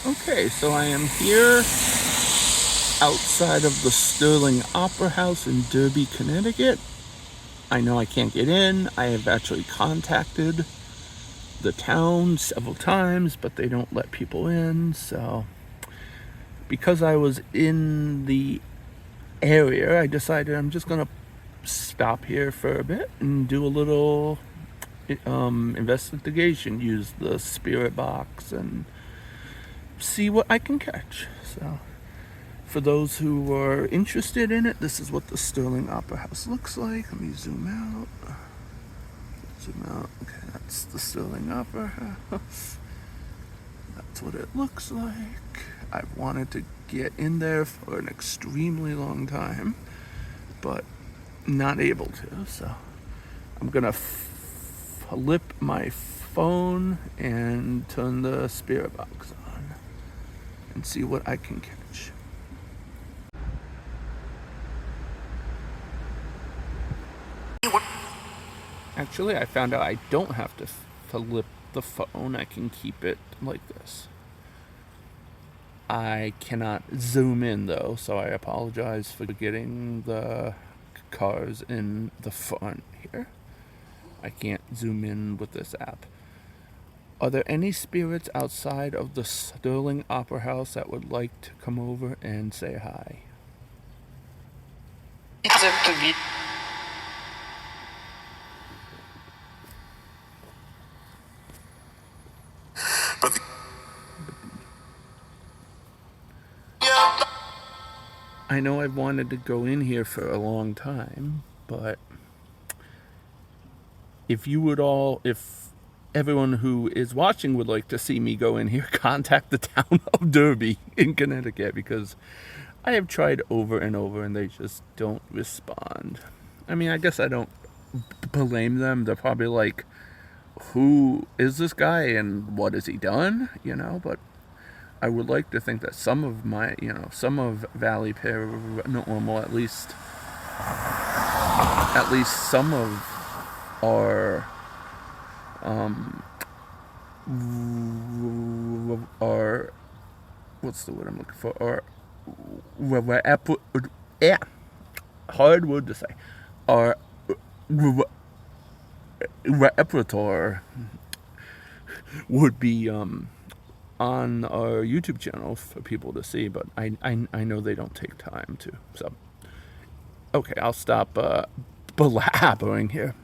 Okay, so I am here outside of the Sterling Opera House in Derby, Connecticut. I know I can't get in. I have actually contacted the town several times, but they don't let people in. So, because I was in the area, I decided I'm just gonna stop here for a bit and do a little investigation. Use the spirit box and see what I can catch. So, for those who are interested in it, this is what the Sterling Opera House looks like. Let me zoom out. Zoom out. Okay, that's the Sterling Opera House. That's what it looks like. I've wanted to get in there for an extremely long time, but not able to. So I'm gonna flip my phone and turn the spirit box on and see what I can catch. Actually, I found out I don't have to flip the phone. I can keep it like this. I cannot zoom in though, so I apologize for getting the cars in the front here. I can't zoom in with this app. Are there any spirits outside of the Sterling Opera House that would like to come over and say hi? I know I've wanted to go in here for a long time, but if everyone who is watching would like to see me go in here, contact the town of Derby in Connecticut, because I have tried over and over and they just don't respond. I mean, I guess I don't blame them. They're probably like, who is this guy and what has he done? But I would like to think that some of Valley Paranormal, at least some of our our what's the word I'm looking for? Yeah, hard word to say. Our repertoire would be on our YouTube channel for people to see, but I know they don't take time to. So, okay, I'll stop blabbering here.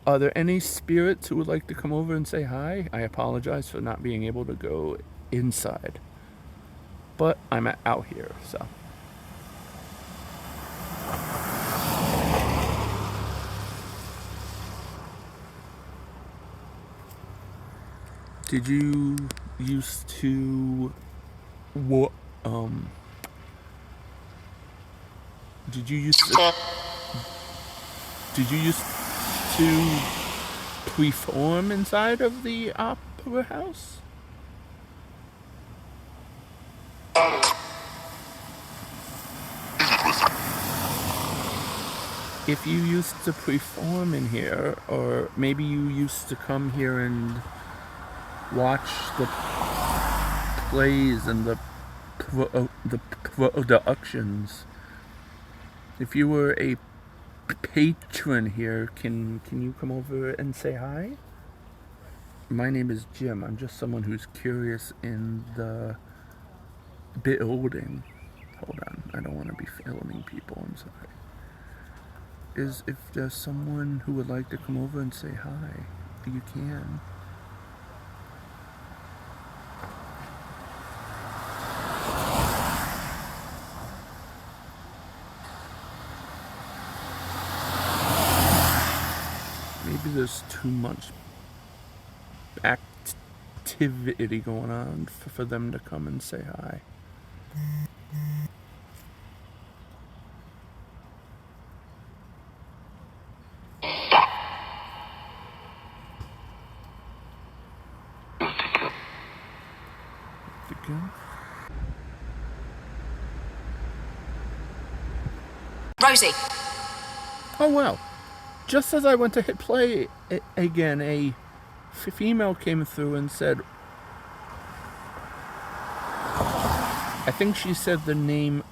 Are there any spirits who would like to come over and say hi? I apologize for not being able to go inside, but I'm out here, so. Did you used to what did you used to perform inside of the opera house? If you used to perform in here, or maybe you used to come here and watch the plays and the productions. If you were a patron here, can you come over and say hi? My name is Jim. I'm just someone who's curious in the building. Hold on, I don't want to be filming people. I'm sorry. If there's someone who would like to come over and say hi, you can. Maybe there's too much activity going on for them to come and say hi. Rosie. Oh wow. Just as I went to hit play again, a female came through and said, I think she said the name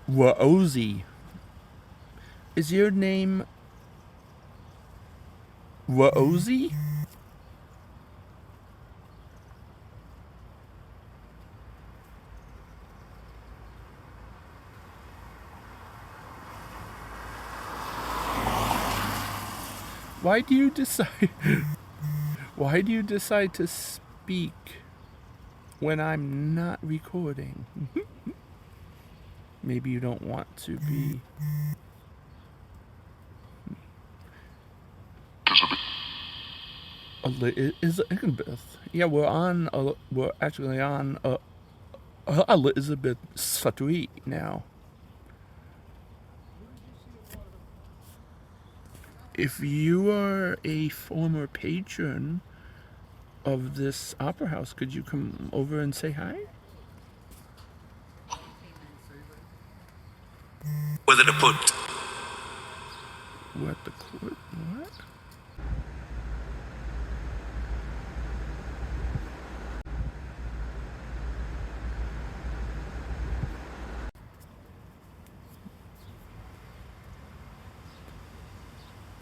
Rosie. Is your name Rosie? Why do you decide? Why do you decide to speak when I'm not recording? Maybe you don't want to be. Elizabeth. Yeah, we're actually on Elizabeth Street now. If you are a former patron of this opera house, could you come over and say hi? Whether to put We're at the court. What?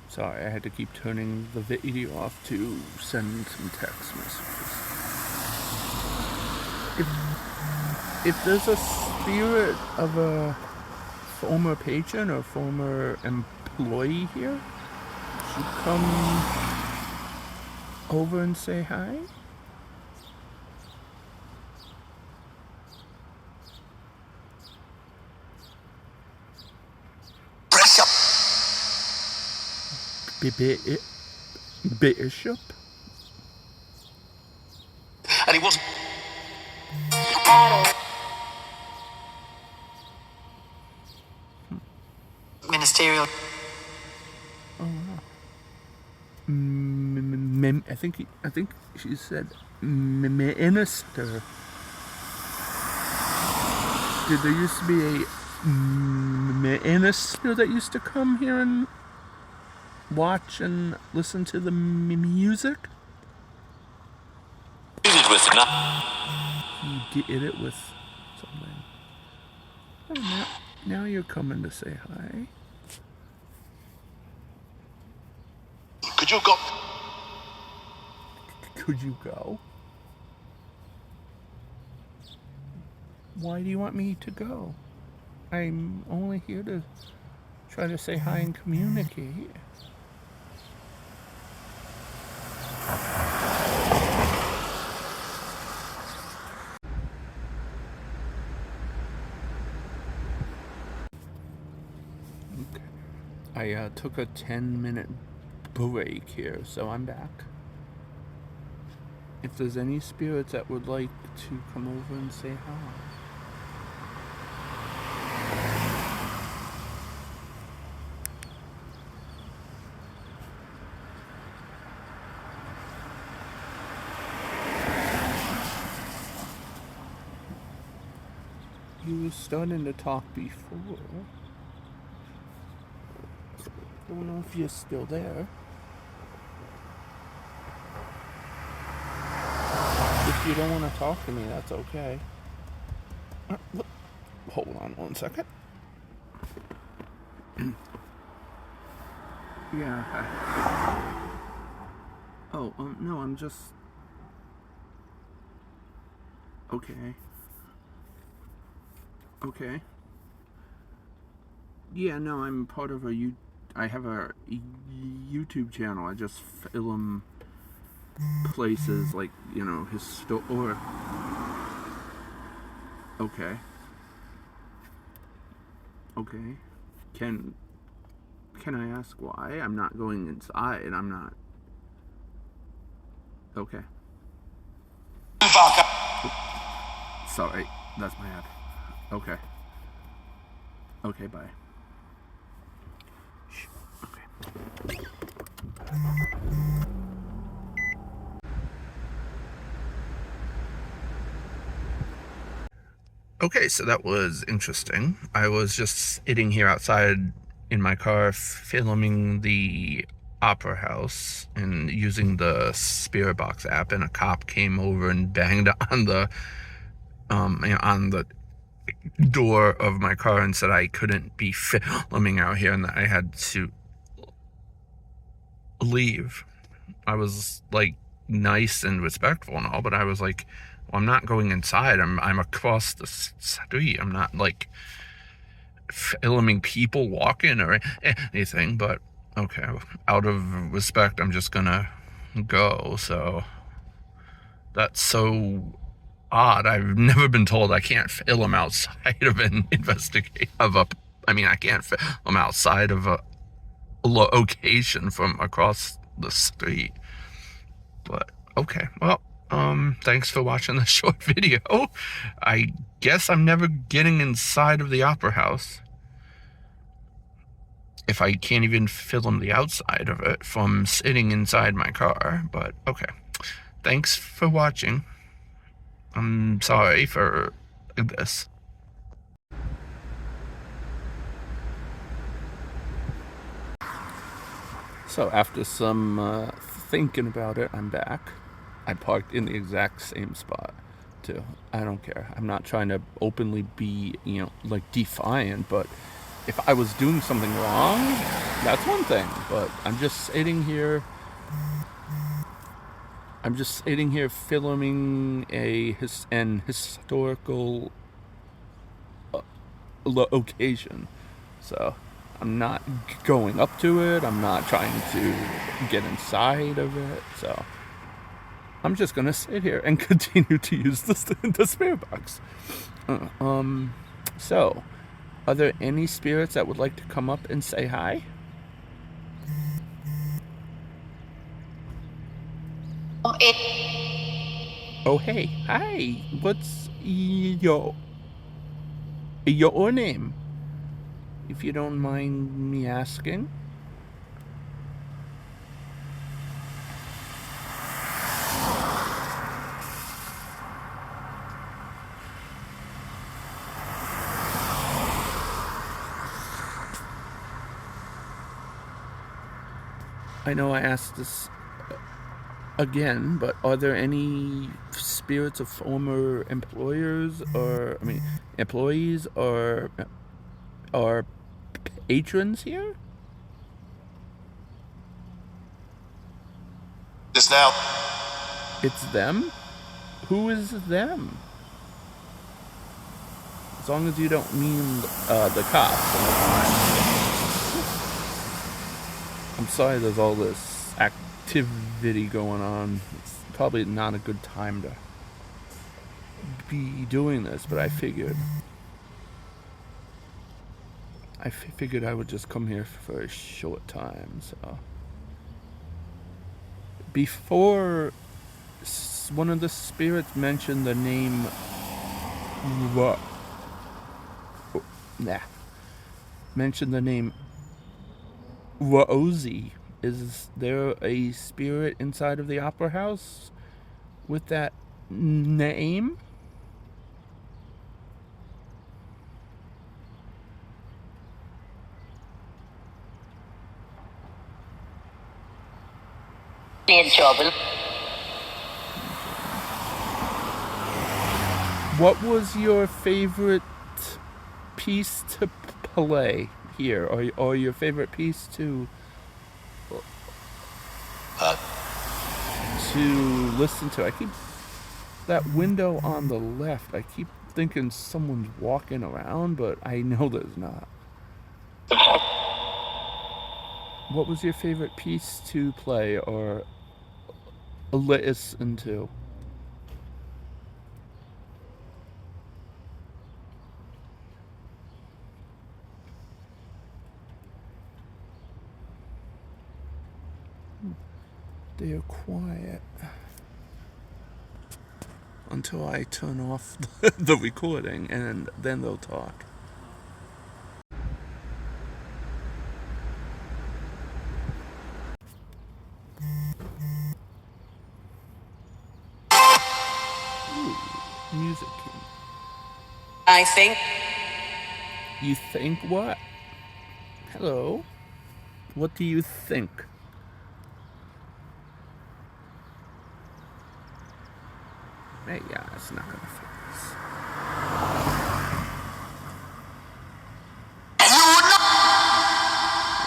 Sorry, I had to keep turning the video off to send some text messages. If there's a spirit of a former patron or former employee here, should you come over and say hi? press up. Bishop? And it wasn't ministerial. I think she said minister. Did there used to be a minister that used to come here and watch and listen to the music? Did it with enough. You did it with something. Oh, now you're coming to say hi. Could you have got Could you go? Why do you want me to go? I'm only here to try to say hi and communicate. Okay. I took a 10-minute break here, so I'm back. If there's any spirits that would like to come over and say hi. You were starting to talk before. Don't know if you're still there. If you don't want to talk to me, that's okay. Hold on one second. Yeah. Oh, no, I'm just... Okay. Okay. Yeah, no, I'm part of I have a YouTube channel. I just film places like, historic. Okay. Okay. Can I ask why? I'm not going inside. I'm not. Okay. Sorry, that's my ad. Okay. Okay, bye. Shh. Okay. Okay, so that was interesting. I was just sitting here outside in my car filming the Opera House and using the Spirit Box app, and a cop came over and banged on the on the door of my car and said I couldn't be filming out here and that I had to leave. I was like nice and respectful and all, but I was like, well, I'm not going inside. I'm across the street. I'm not like filming people walking or anything. But okay, out of respect, I'm just gonna go. So that's so odd. I've never been told I can't film outside of an I can't film outside of a location from across the street. But okay, well, thanks for watching the short video. I guess I'm never getting inside of the Opera House if I can't even film the outside of it from sitting inside my car. But okay, thanks for watching. I'm sorry for this. So after some thinking about it, I'm back. I parked in the exact same spot too. I don't care. I'm not trying to openly be, like defiant, but if I was doing something wrong, that's one thing. But I'm just sitting here filming an historical location. So I'm not going up to it. I'm not trying to get inside of it. So I'm just gonna sit here and continue to use the Spirit Box. So, are there any spirits that would like to come up and say hi? Oh, hey, hi. What's your name, if you don't mind me asking? I know I asked this again, but are there any spirits of former employees or patrons here? This now. It's them? Who is them? As long as you don't mean the cops. I'm sorry there's all this activity going on. It's probably not a good time to be doing this, but I figured I would just come here for a short time. So before one of the spirits mentioned the name mentioned the name Rosie. Is there a spirit inside of the Opera House with that name? In trouble. What was your favorite piece to play here, or your favorite piece to listen to? I keep that window on the left. I keep thinking someone's walking around, but I know there's not. What was your favorite piece to play or listen to? They're quiet until I turn off the recording, and then they'll talk. Ooh, Music King. I think. You think what? Hello. What do you think? Hey, yeah, it's not gonna focus.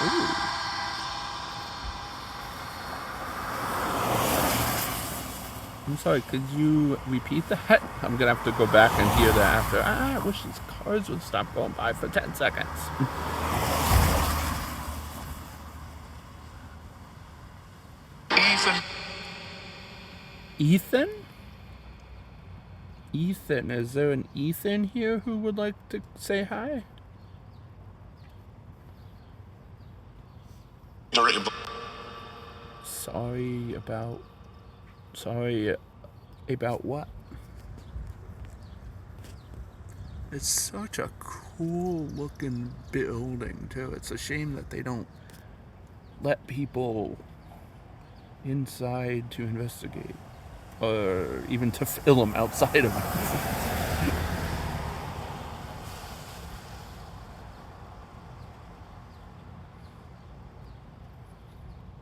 Ooh. I'm sorry, could you repeat that? I'm gonna have to go back and hear that after. I wish these cars would stop going by for 10 seconds. Ethan. Ethan? Ethan, is there an Ethan here who would like to say hi? Sorry about what? It's such a cool looking building too. It's a shame that they don't let people inside to investigate or even to film outside of it.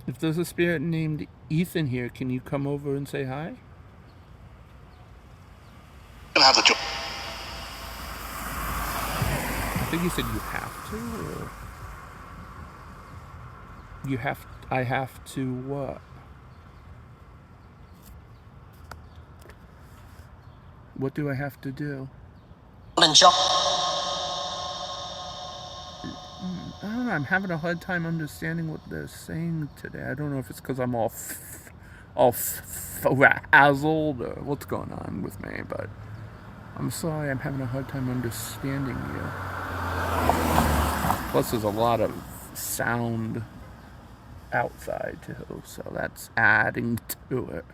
If there's a spirit named Ethan here, can you come over and say hi? Gonna have the job. I think you said you have to, or I have to what? What do I have to do? I don't know, I'm having a hard time understanding what they're saying today. I don't know if it's because I'm all frazzled or what's going on with me, but I'm sorry, I'm having a hard time understanding you. Plus, there's a lot of sound outside too, so that's adding to it.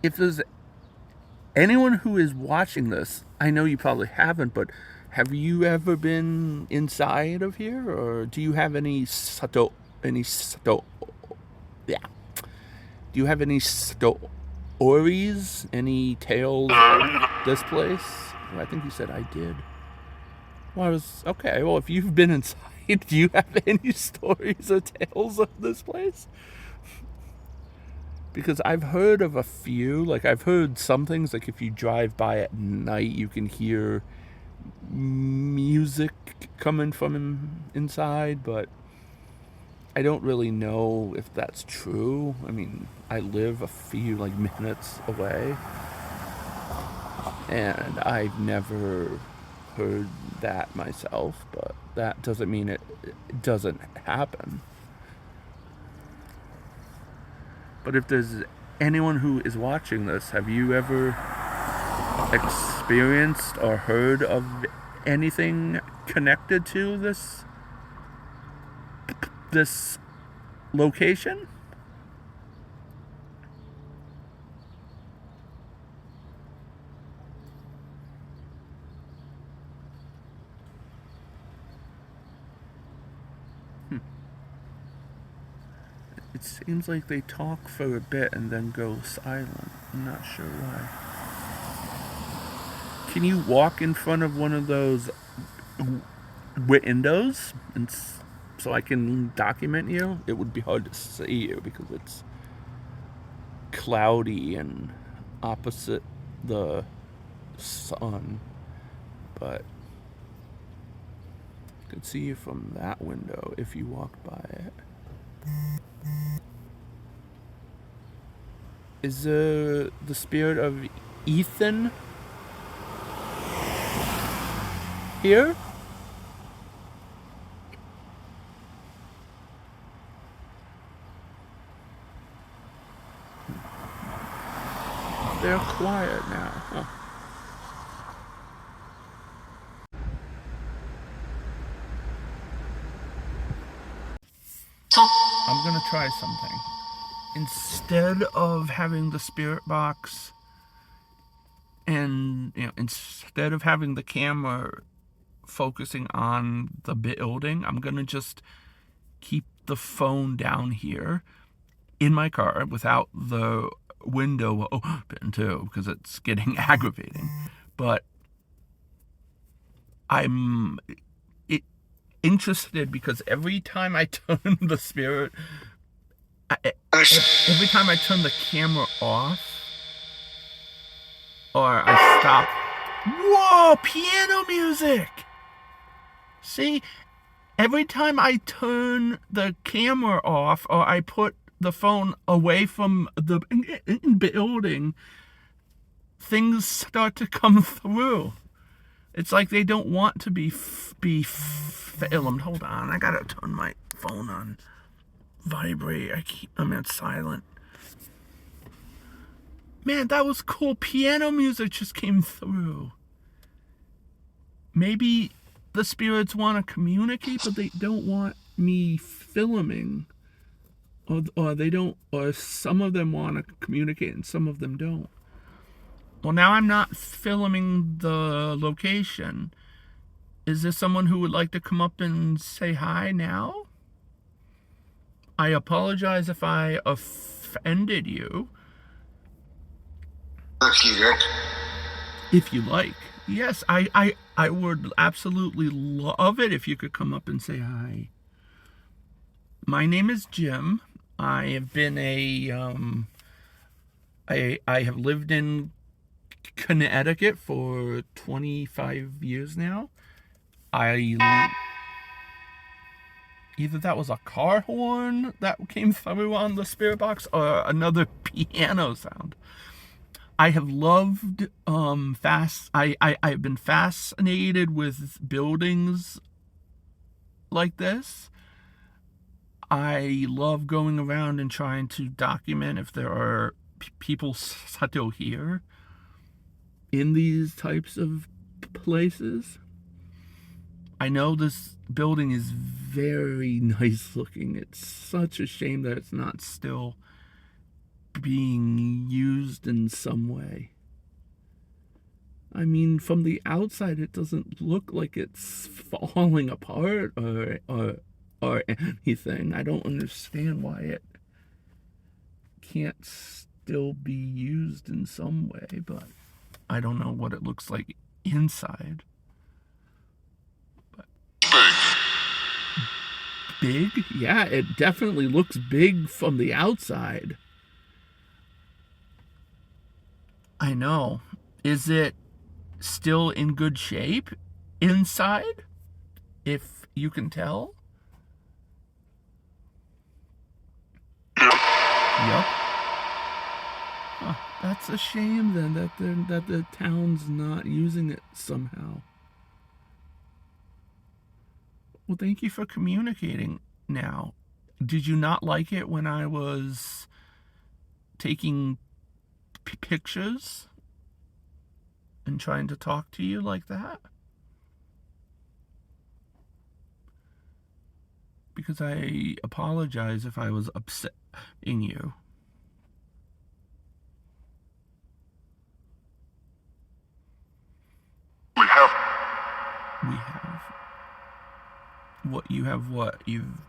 If there's anyone who is watching this, I know you probably haven't, but have you ever been inside of here, or do you have any Do you have any stories, any tales of this place? Well, I think you said I did. Well, I was okay. Well, if you've been inside, do you have any stories or tales of this place? Because I've heard of a few. Like, I've heard some things, like if you drive by at night, you can hear music coming from inside, but I don't really know if that's true. I mean, I live a few like minutes away, and I've never heard that myself, but that doesn't mean it doesn't happen. But if there's anyone who is watching this, have you ever experienced or heard of anything connected to this location? It seems like they talk for a bit and then go silent. I'm not sure why. Can you walk in front of one of those windows and so I can document you? It would be hard to see you because it's cloudy and opposite the sun, but I could see you from that window if you walked by it. Is the spirit of Ethan here? They're quiet now. Huh. I'm gonna try something. Instead of having the spirit box and, instead of having the camera focusing on the building, I'm gonna just keep the phone down here in my car without the window open too, because it's getting aggravating. But I'm interested because every time I turn the spirit, every time I turn the camera off, or I stop. Whoa, piano music! See, every time I turn the camera off or I put the phone away from the building, things start to come through. It's like they don't want to be filmed. Hold on, I gotta turn my phone on vibrate. I'm at silent. Man, that was cool. Piano music just came through. Maybe the spirits want to communicate, but they don't want me filming. Or they don't, or some of them want to communicate and some of them don't. Well, now I'm not filming the location. Is there someone who would like to come up and say hi now? I apologize if I offended you. If you like. Yes, I would absolutely love it if you could come up and say hi. My name is Jim. I have been I have lived in Connecticut for 25 years now. Either that was a car horn that came through on the spirit box or another piano sound. I have loved I've been fascinated with buildings like this. I love going around and trying to document if there are people still here in these types of places. I know this building is very nice looking. It's such a shame that it's not still being used in some way. I mean, from the outside, it doesn't look like it's falling apart or anything. I don't understand why it can't still be used in some way, but I don't know what it looks like inside. But big? Yeah, it definitely looks big from the outside. I know. Is it still in good shape inside? If you can tell? Yep. Huh, that's a shame then that the town's not using it somehow. Well, thank you for communicating now. Did you not like it when I was taking pictures and trying to talk to you like that? Because I apologize if I was upsetting you. We have. What, you have what? You've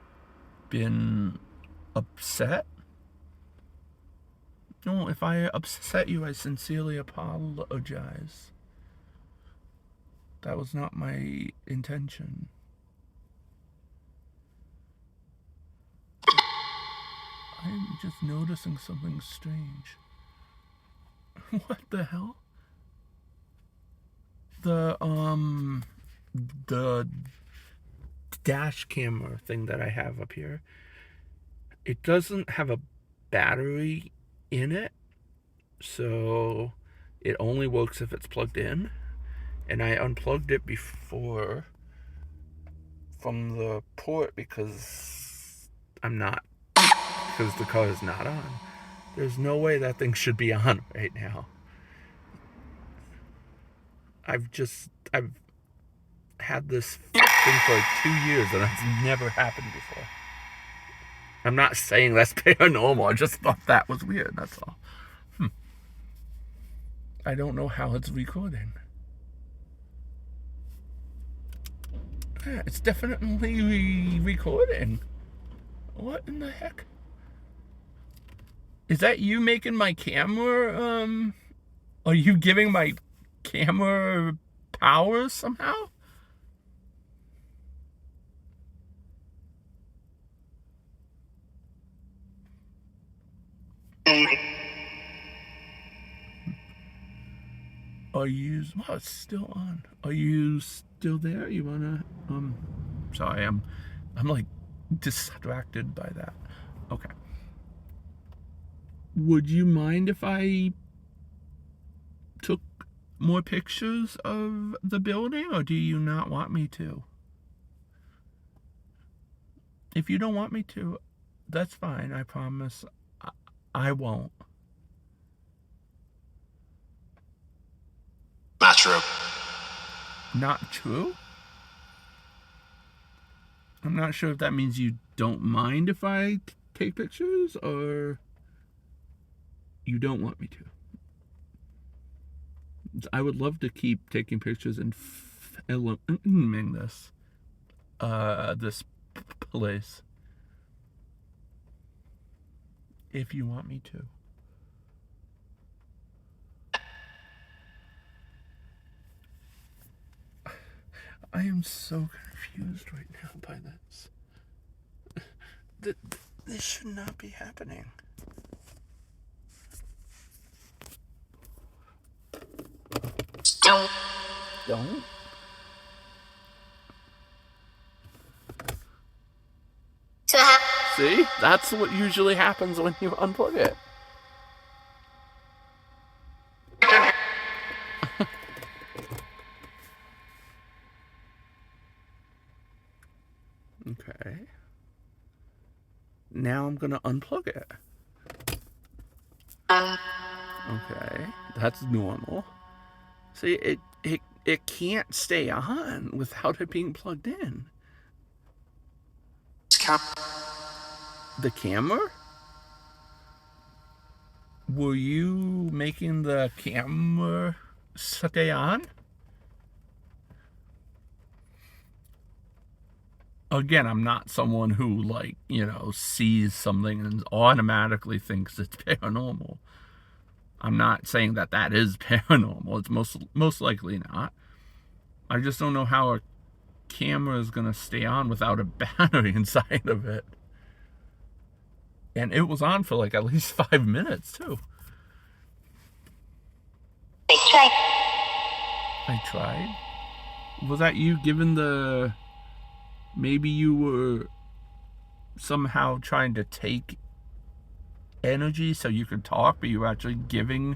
been upset? No, if I upset you, I sincerely apologize. That was not my intention. I'm just noticing something strange. What the hell? The dash camera thing that I have up here, it doesn't have a battery in it, so it only works if it's plugged in. And I unplugged it before from the port because the car is not on. There's no way that thing should be on right now. I've had this thing for like 2 years and it's never happened before. I'm not saying that's paranormal. I just thought that was weird. That's all. I don't know how it's recording. Yeah, it's definitely recording. What in the heck? Is that you making my camera, are you giving my camera power somehow? Are you? Oh, it's still on. Are you still there? You wanna? Sorry, I'm like distracted by that. Okay. Would you mind if I took more pictures of the building, or do you not want me to? If you don't want me to, that's fine. I promise I won't. Not true. Not true? I'm not sure if that means you don't mind if I take pictures, or you don't want me to. I would love to keep taking pictures and filming this place, if you want me to. I am so confused right now by this. This should not be happening. Don't. Don't? See? That's what usually happens when you unplug it. Okay. Now I'm gonna unplug it. Okay, that's normal. See, it can't stay on without it being plugged in. The camera? Were you making the camera stay on? Again, I'm not someone who, like, sees something and automatically thinks it's paranormal. I'm not saying that that is paranormal. It's most likely not. I just don't know how a camera is going to stay on without a battery inside of it. And it was on for like at least 5 minutes, too. I tried. Was that you given the... Maybe you were somehow trying to take energy so you could talk, but you were actually giving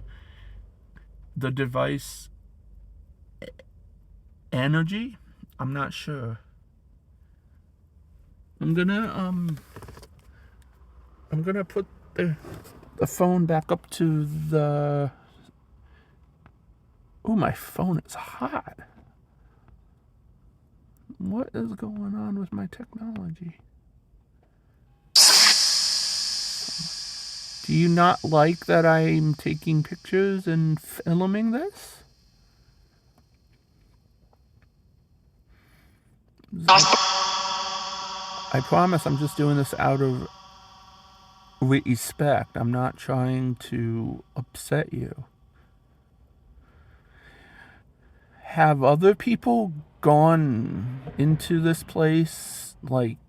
the device energy? I'm not sure. I'm gonna put the phone back up to the... Oh, my phone is hot. What is going on with my technology? Do you not like that I'm taking pictures and filming this? I promise I'm just doing this out of respect. I'm not trying to upset you. Have other people gone into this place, like,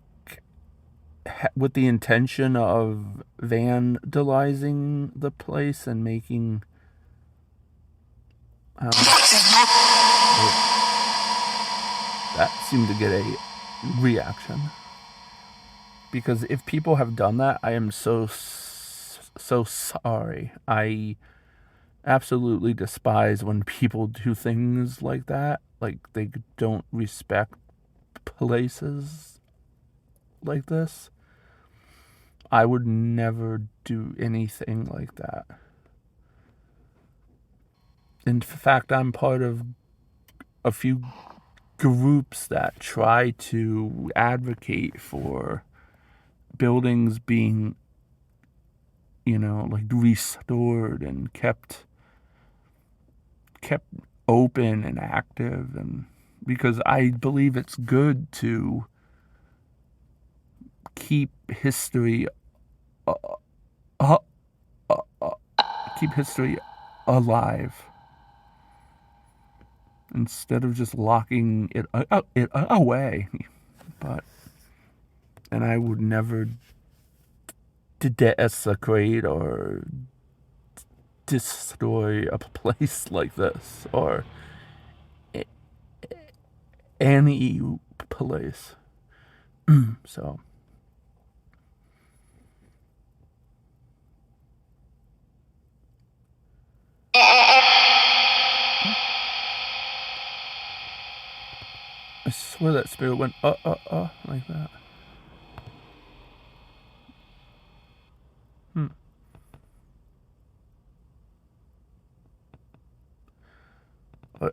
with the intention of vandalizing the place and making... that seemed to get a reaction. Because if people have done that, I am so sorry. I absolutely despise when people do things like that. Like, they don't respect places like this. I would never do anything like that. In fact, I'm part of a few groups that try to advocate for buildings being, like, restored and kept open and active, and because I believe it's good to keep history alive instead of just locking it away. And I would never desecrate or destroy a place like this or any place. So I swear that spirit went like that.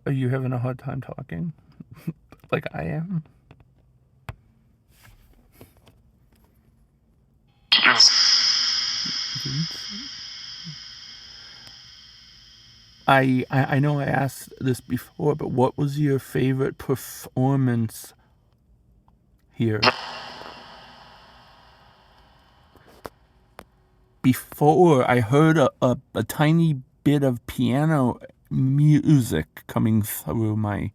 Are you having a hard time talking? Like I am? I know I asked this before, but what was your favorite performance here? Before, I heard a tiny bit of piano music coming through my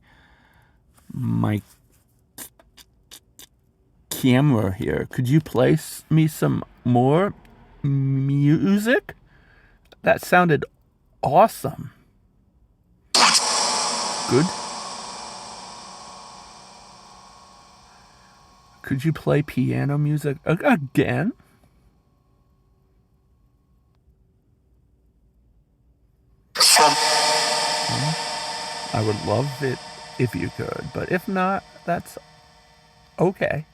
camera here. Could you play me some more music? That sounded awesome. Good. Could you play piano music again? I would love it if you could, but if not, that's okay.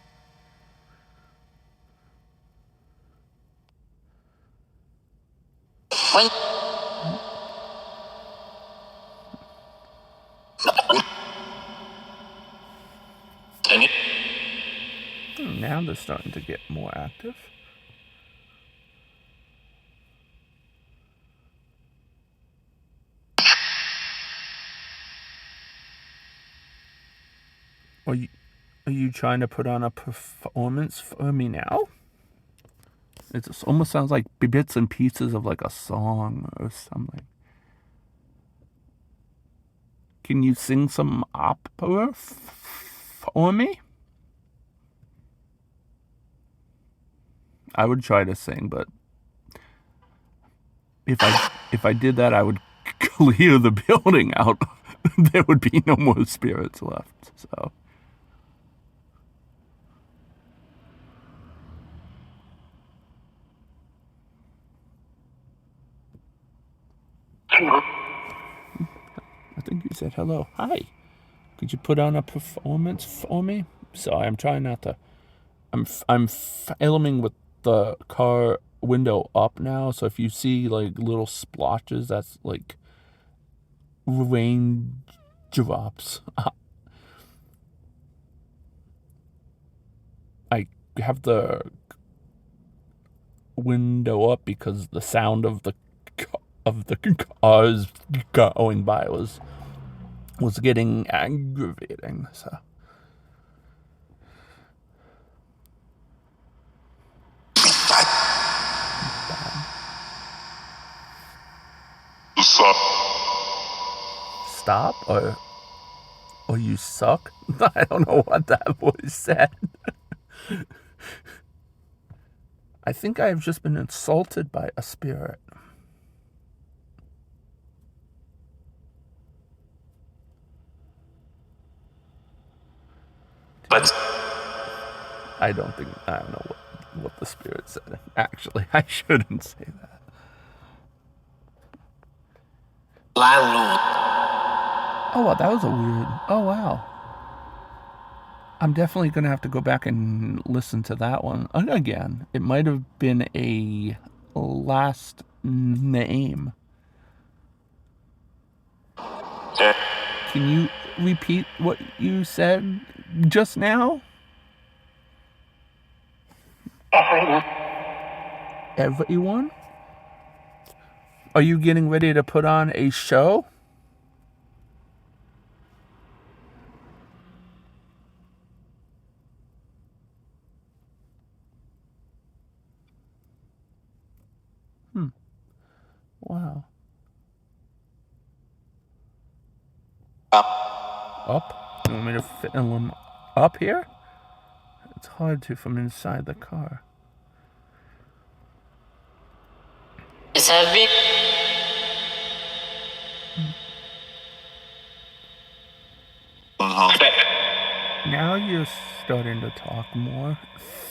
When Now they're starting to get more active. Are you trying to put on a performance for me now? It almost sounds like bits and pieces of like a song or something. Can you sing some opera for me? I would try to sing, but if I did that, I would clear the building out. There would be no more spirits left. So. I think you said hello. Hi. Could you put on a performance for me? Sorry, I'm trying not to. I'm filming with the car window up now, so if you see like little splotches, that's like rain drops. I have the window up because the sound of the cars going by was getting aggravating. So. Stop or you suck? I don't know what that voice said. I think I have just been insulted by a spirit. But I don't know what the spirit said. Actually, I shouldn't say that. landlord. Oh, wow, that was a weird. Oh, wow. I'm definitely going to have to go back and listen to that one again. It might have been a last name. Can you repeat what you said just now? Everyone? Are you getting ready to put on a show? Wow. Up? You want me to fit them up here? It's hard to from inside the car. It's heavy. you're starting to talk more.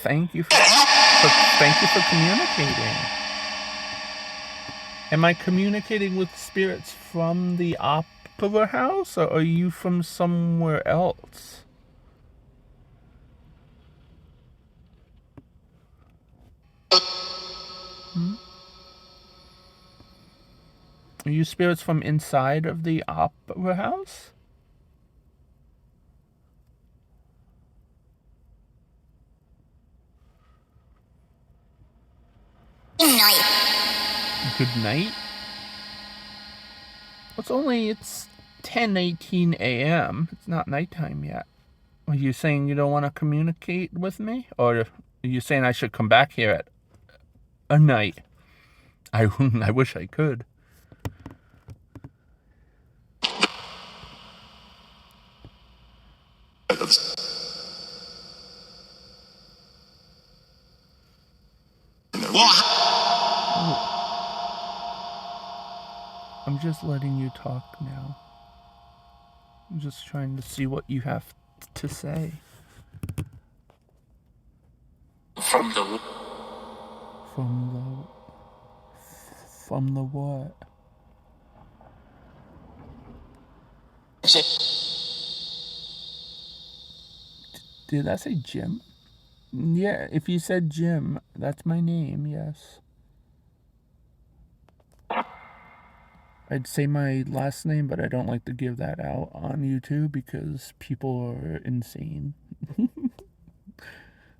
Thank you for communicating. Am I communicating with spirits from the opera house, or are you from somewhere else? Are you spirits from inside of the opera house? Good night. It's 10:18 a.m. It's not nighttime yet. Are you saying you don't want to communicate with me? Or are you saying I should come back here at a night? I wish I could. I'm just letting you talk now. I'm just trying to see what you have to say. From the From the what? Did I say Jim? Yeah, if you said Jim, that's my name, yes. I'd say my last name, but I don't like to give that out on YouTube because people are insane.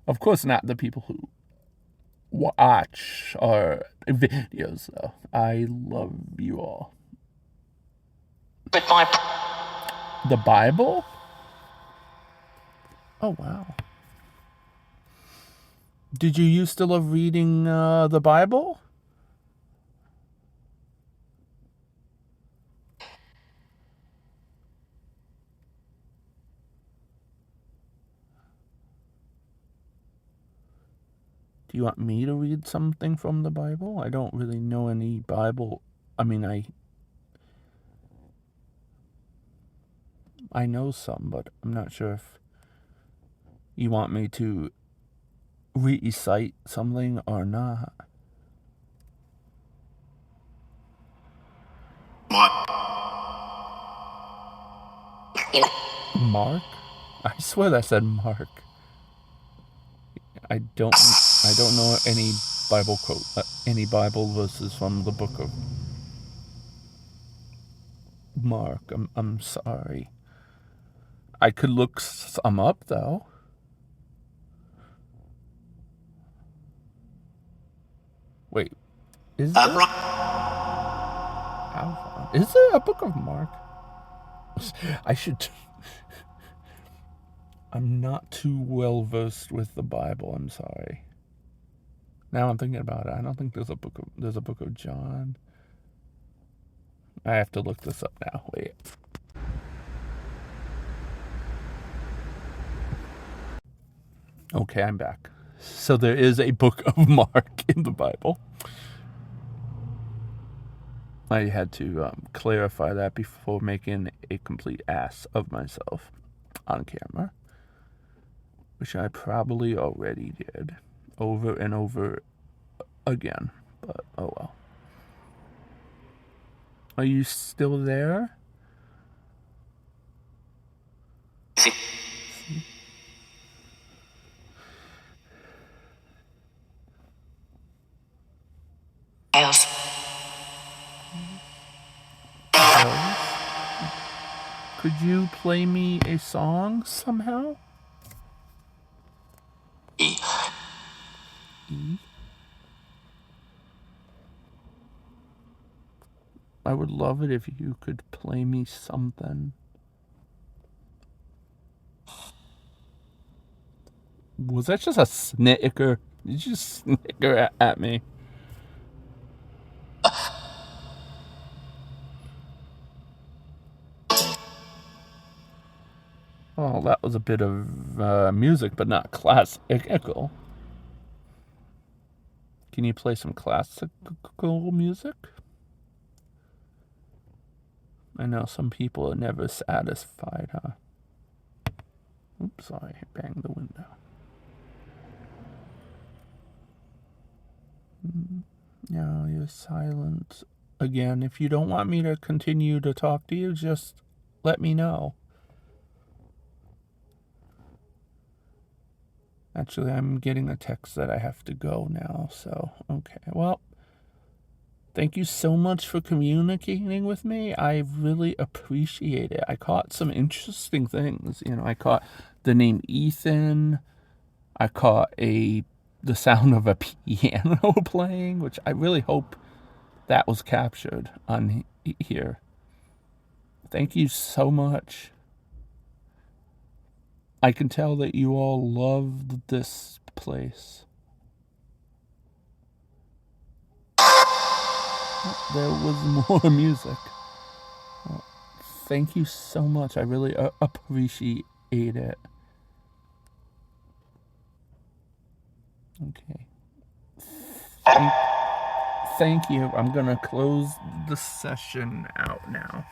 Of course, not the people who watch our videos, though. I love you all. But my The Bible? Oh, wow. Did you used to love reading the Bible? Do you want me to read something from the Bible? I don't really know any Bible. I mean, I know some, but I'm not sure if you want me to recite something or not. Mark? I swear that said Mark. I don't know any Bible quote, any Bible verses from the book of Mark. I'm sorry. I could look some up though. Wait, is there? Is there a book of Mark? I should. I'm not too well versed with the Bible. I'm sorry. Now I'm thinking about it. I don't think there's a book of John. I have to look this up now. Wait. Okay, I'm back. So there is a book of Mark in the Bible. I had to clarify that before making a complete ass of myself on camera, which I probably already did over and over again, but oh well. Are you still there? else. Could you play me a song somehow? E. I would love it if you could play me something. Was that just a snicker? Did you just snicker at me? Oh, that was a bit of music, but not classical. Can you play some classical music? I know some people are never satisfied, huh? Oops, sorry, banged the window. No, you're silent again. If you don't want me to continue to talk to you, just let me know. Actually, I'm getting a text that I have to go now, so okay. Well, thank you so much for communicating with me. I really appreciate it. I caught some interesting things. I caught the name Ethan. I caught the sound of a piano playing, which I really hope that was captured on here. Thank you so much. I can tell that you all loved this place. There was more music. Thank you so much. I really appreciate it. Okay. Thank you. I'm going to close the session out now.